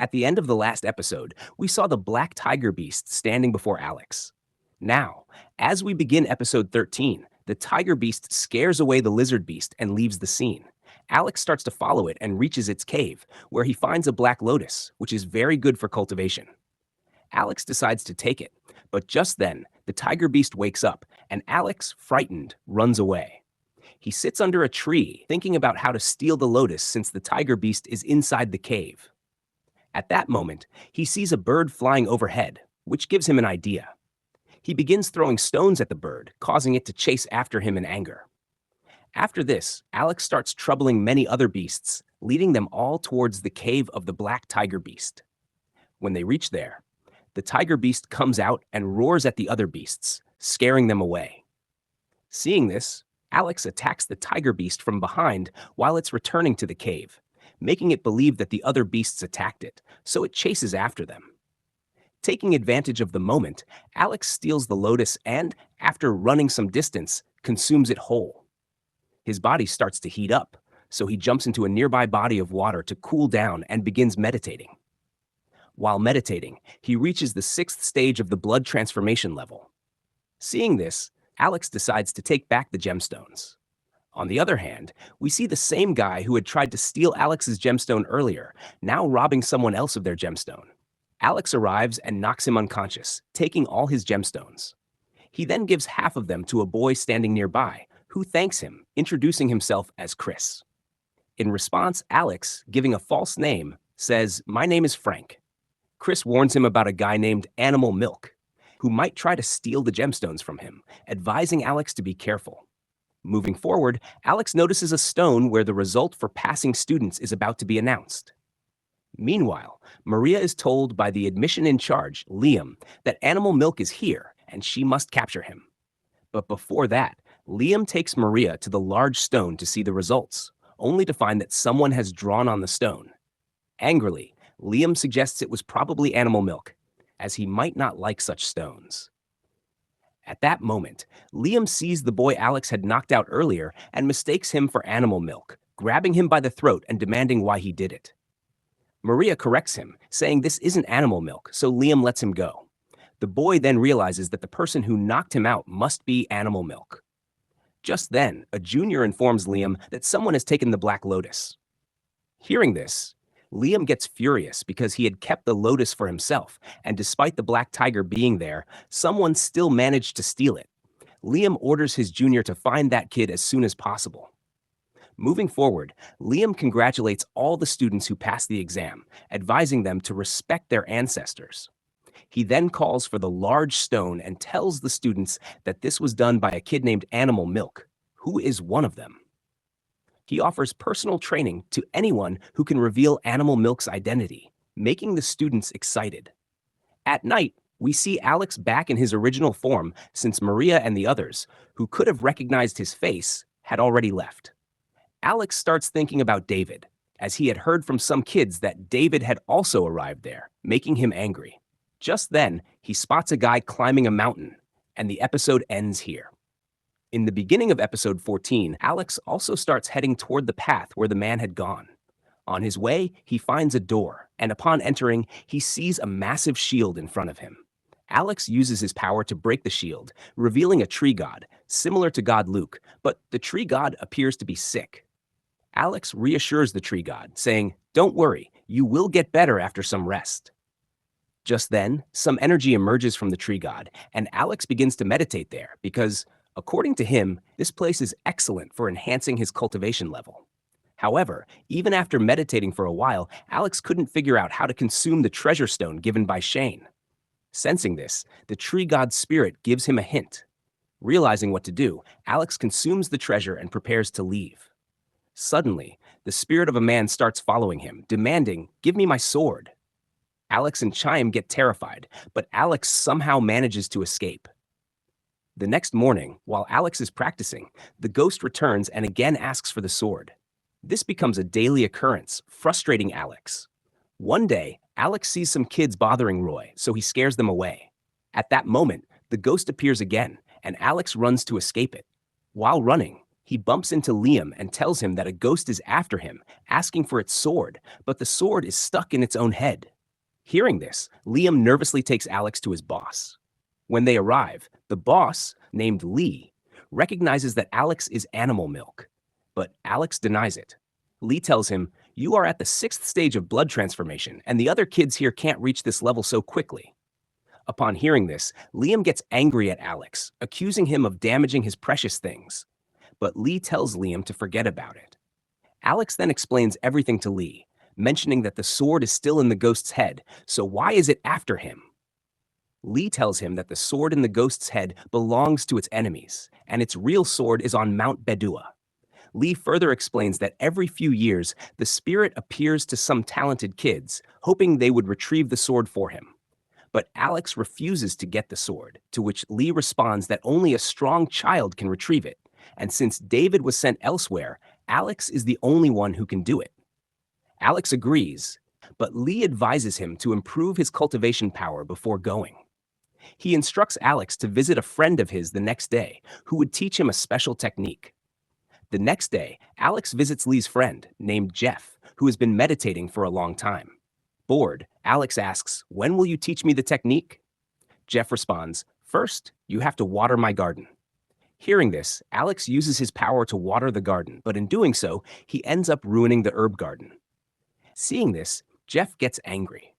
At the end of the last episode, we saw the black tiger beast standing before Alex. Now, as we begin episode 13, the tiger beast scares away the lizard beast and leaves the scene. Alex starts to follow it and reaches its cave, where he finds a black lotus, which is very good for cultivation. Alex decides to take it, but just then, the tiger beast wakes up, and Alex, frightened, runs away. He sits under a tree, thinking about how to steal the lotus since the tiger beast is inside the cave. At that moment, he sees a bird flying overhead, which gives him an idea. He begins throwing stones at the bird, causing it to chase after him in anger. After this, Alex starts troubling many other beasts, leading them all towards the cave of the black tiger beast. When they reach there, the tiger beast comes out and roars at the other beasts, scaring them away. Seeing this, Alex attacks the tiger beast from behind while it's returning to the cave, making it believe that the other beasts attacked it, so it chases after them. Taking advantage of the moment, Alex steals the lotus and, after running some distance, consumes it whole. His body starts to heat up, so he jumps into a nearby body of water to cool down and begins meditating. While meditating, he reaches the 6th stage of the blood transformation level. Seeing this, Alex decides to take back the gemstones. On the other hand, we see the same guy who had tried to steal Alex's gemstone earlier, now robbing someone else of their gemstone. Alex arrives and knocks him unconscious, taking all his gemstones. He then gives half of them to a boy standing nearby, who thanks him, introducing himself as Chris. In response, Alex, giving a false name, says, "My name is Frank." Chris warns him about a guy named Animal Milk, who might try to steal the gemstones from him, advising Alex to be careful. Moving forward, Alex notices a stone where the result for passing students is about to be announced. Meanwhile, Maria is told by the admission in charge, Liam, that Animal Milk is here and she must capture him. But before that, Liam takes Maria to the large stone to see the results, only to find that someone has drawn on the stone. Angrily, Liam suggests it was probably Animal Milk, as he might not like such stones. At that moment, Liam sees the boy Alex had knocked out earlier and mistakes him for Animal Milk, grabbing him by the throat and demanding why he did it. Maria corrects him, saying this isn't Animal Milk, so Liam lets him go. The boy then realizes that the person who knocked him out must be Animal Milk. Just then, a junior informs Liam that someone has taken the Black Lotus. Hearing this, Liam gets furious because he had kept the lotus for himself, and despite the black tiger being there, someone still managed to steal it. Liam orders his junior to find that kid as soon as possible. Moving forward, Liam congratulates all the students who passed the exam, advising them to respect their ancestors. He then calls for the large stone and tells the students that this was done by a kid named Animal Milk, who is one of them. He offers personal training to anyone who can reveal Animal Milk's identity, making the students excited. At night, we see Alex back in his original form since Maria and the others, who could have recognized his face, had already left. Alex starts thinking about David, as he had heard from some kids that David had also arrived there, making him angry. Just then, he spots a guy climbing a mountain, and the episode ends here. In the beginning of episode 14, Alex also starts heading toward the path where the man had gone. On his way, he finds a door, and upon entering, he sees a massive shield in front of him. Alex uses his power to break the shield, revealing a tree god, similar to God Luke, but the tree god appears to be sick. Alex reassures the tree god, saying, "Don't worry, you will get better after some rest." Just then, some energy emerges from the tree god, and Alex begins to meditate there because, according to him, this place is excellent for enhancing his cultivation level. However, even after meditating for a while, Alex couldn't figure out how to consume the treasure stone given by Shane. Sensing this, the tree god's spirit gives him a hint. Realizing what to do, Alex consumes the treasure and prepares to leave. Suddenly, the spirit of a man starts following him, demanding, "Give me my sword." Alex and Chaim get terrified, but Alex somehow manages to escape. The next morning, while Alex is practicing, the ghost returns and again asks for the sword. This becomes a daily occurrence, frustrating Alex. One day, Alex sees some kids bothering Roy, so he scares them away. At that moment, the ghost appears again, and Alex runs to escape it. While running, he bumps into Liam and tells him that a ghost is after him, asking for its sword, but the sword is stuck in its own head. Hearing this, Liam nervously takes Alex to his boss. When they arrive, the boss, named Lee, recognizes that Alex is animal milk, but Alex denies it. Lee tells him, "You are at the 6th stage of blood transformation, and the other kids here can't reach this level so quickly." Upon hearing this, Liam gets angry at Alex, accusing him of damaging his precious things. But Lee tells Liam to forget about it. Alex then explains everything to Lee, mentioning that the sword is still in the ghost's head, so why is it after him? Lee tells him that the sword in the ghost's head belongs to its enemies, and its real sword is on Mount Bedua. Lee further explains that every few years, the spirit appears to some talented kids, hoping they would retrieve the sword for him. But Alex refuses to get the sword, to which Lee responds that only a strong child can retrieve it, and since David was sent elsewhere, Alex is the only one who can do it. Alex agrees, but Lee advises him to improve his cultivation power before going. He instructs Alex to visit a friend of his the next day, who would teach him a special technique. The next day, Alex visits Lee's friend, named Jeff, who has been meditating for a long time. Bored, Alex asks, "When will you teach me the technique?" Jeff responds, "First, you have to water my garden." Hearing this, Alex uses his power to water the garden, but in doing so, he ends up ruining the herb garden. Seeing this, Jeff gets angry.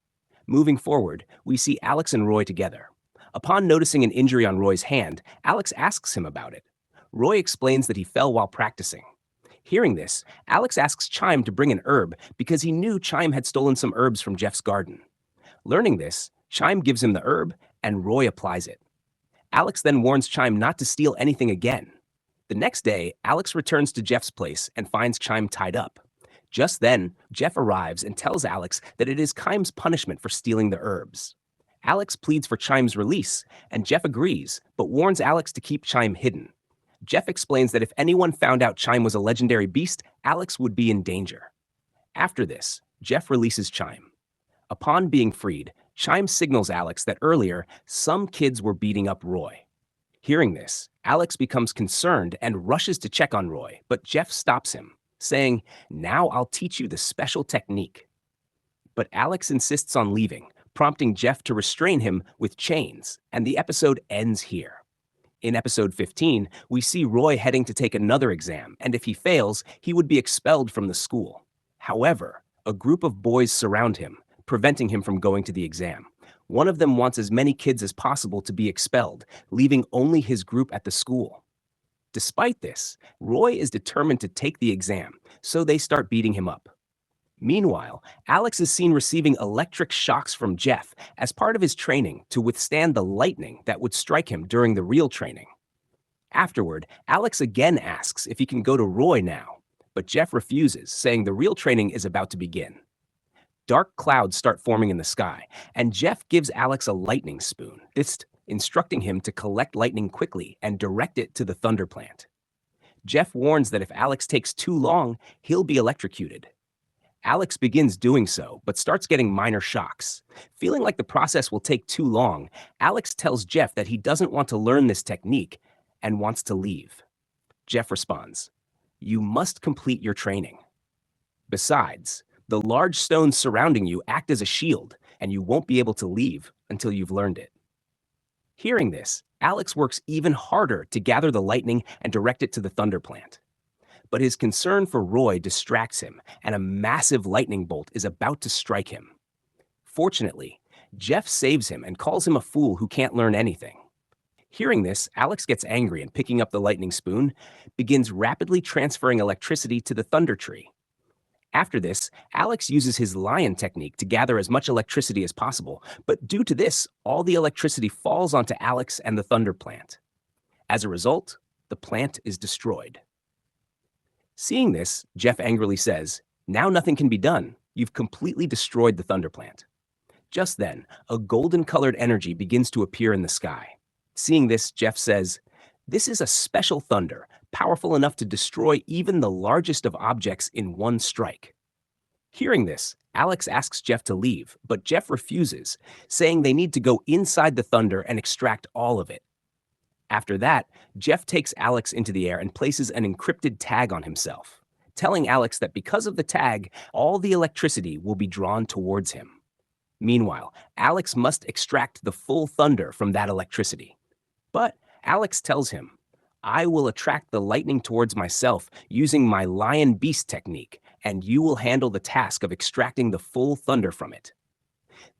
Moving forward, we see Alex and Roy together. Upon noticing an injury on Roy's hand, Alex asks him about it. Roy explains that he fell while practicing. Hearing this, Alex asks Chime to bring an herb because he knew Chime had stolen some herbs from Jeff's garden. Learning this, Chime gives him the herb and Roy applies it. Alex then warns Chime not to steal anything again. The next day, Alex returns to Jeff's place and finds Chime tied up. Just then, Jeff arrives and tells Alex that it is Chime's punishment for stealing the herbs. Alex pleads for Chime's release, and Jeff agrees, but warns Alex to keep Chime hidden. Jeff explains that if anyone found out Chime was a legendary beast, Alex would be in danger. After this, Jeff releases Chime. Upon being freed, Chime signals Alex that earlier, some kids were beating up Roy. Hearing this, Alex becomes concerned and rushes to check on Roy, but Jeff stops him, saying, "Now I'll teach you the special technique." But Alex insists on leaving, prompting Jeff to restrain him with chains, and the episode ends here. In episode 15, we see Roy heading to take another exam, and if he fails, he would be expelled from the school. However, a group of boys surround him, preventing him from going to the exam. One of them wants as many kids as possible to be expelled, leaving only his group at the school. Despite this, Roy is determined to take the exam, so they start beating him up. Meanwhile, Alex is seen receiving electric shocks from Jeff as part of his training to withstand the lightning that would strike him during the real training. Afterward, Alex again asks if he can go to Roy now, but Jeff refuses, saying the real training is about to begin. Dark clouds start forming in the sky, and Jeff gives Alex a lightning spoon, instructing him to collect lightning quickly and direct it to the thunder plant. Jeff warns that if Alex takes too long, he'll be electrocuted. Alex begins doing so, but starts getting minor shocks. Feeling like the process will take too long, Alex tells Jeff that he doesn't want to learn this technique and wants to leave. Jeff responds, "You must complete your training. Besides, the large stones surrounding you act as a shield, and you won't be able to leave until you've learned it." Hearing this, Alex works even harder to gather the lightning and direct it to the thunder plant. But his concern for Roy distracts him, and a massive lightning bolt is about to strike him. Fortunately, Jeff saves him and calls him a fool who can't learn anything. Hearing this, Alex gets angry and picking up the lightning spoon, begins rapidly transferring electricity to the thunder tree. After this, Alex uses his lion technique to gather as much electricity as possible, but due to this, all the electricity falls onto Alex and the thunder plant. As a result, the plant is destroyed. Seeing this, Jeff angrily says, "Now nothing can be done. You've completely destroyed the thunder plant." Just then, a golden-colored energy begins to appear in the sky. Seeing this, Jeff says, "This is a special thunder, powerful enough to destroy even the largest of objects in one strike." Hearing this, Alex asks Jeff to leave, but Jeff refuses, saying they need to go inside the thunder and extract all of it. After that, Jeff takes Alex into the air and places an encrypted tag on himself, telling Alex that because of the tag, all the electricity will be drawn towards him. Meanwhile, Alex must extract the full thunder from that electricity. But Alex tells him, I will attract the lightning towards myself using my lion beast technique, and you will handle the task of extracting the full thunder from it.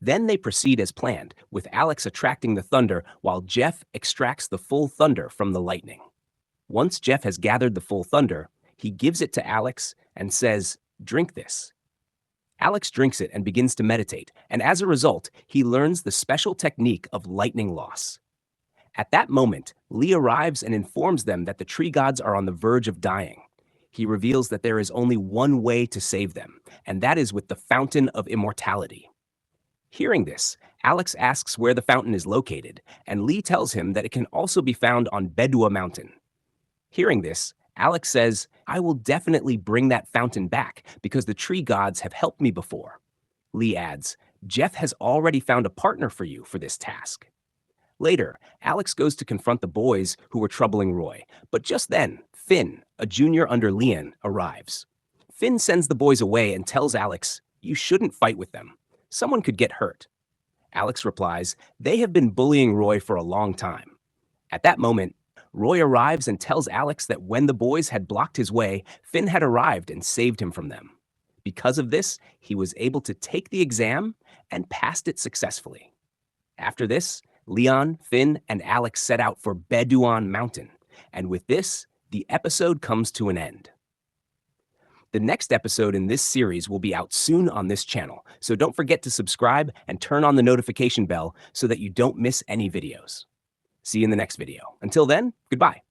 Then they proceed as planned, with Alex attracting the thunder while Jeff extracts the full thunder from the lightning. Once Jeff has gathered the full thunder, he gives it to Alex and says, "Drink this." Alex drinks it and begins to meditate, and as a result, he learns the special technique of lightning loss. At that moment, Lee arrives and informs them that the tree gods are on the verge of dying. He reveals that there is only one way to save them, and that is with the Fountain of Immortality. Hearing this, Alex asks where the fountain is located, and Lee tells him that it can also be found on Bedua Mountain. Hearing this, Alex says, I will definitely bring that fountain back because the tree gods have helped me before. Lee adds, Jeff has already found a partner for you for this task. Later, Alex goes to confront the boys who were troubling Roy, but just then, Finn, a junior under Leon, arrives. Finn sends the boys away and tells Alex, you shouldn't fight with them. Someone could get hurt. Alex replies, they have been bullying Roy for a long time. At that moment, Roy arrives and tells Alex that when the boys had blocked his way, Finn had arrived and saved him from them. Because of this, he was able to take the exam and passed it successfully. After this, Leon, Finn, and Alex set out for Beduan Mountain, and with this, the episode comes to an end. The next episode in this series will be out soon on this channel, so don't forget to subscribe and turn on the notification bell so that you don't miss any videos. See you in the next video. Until then, goodbye.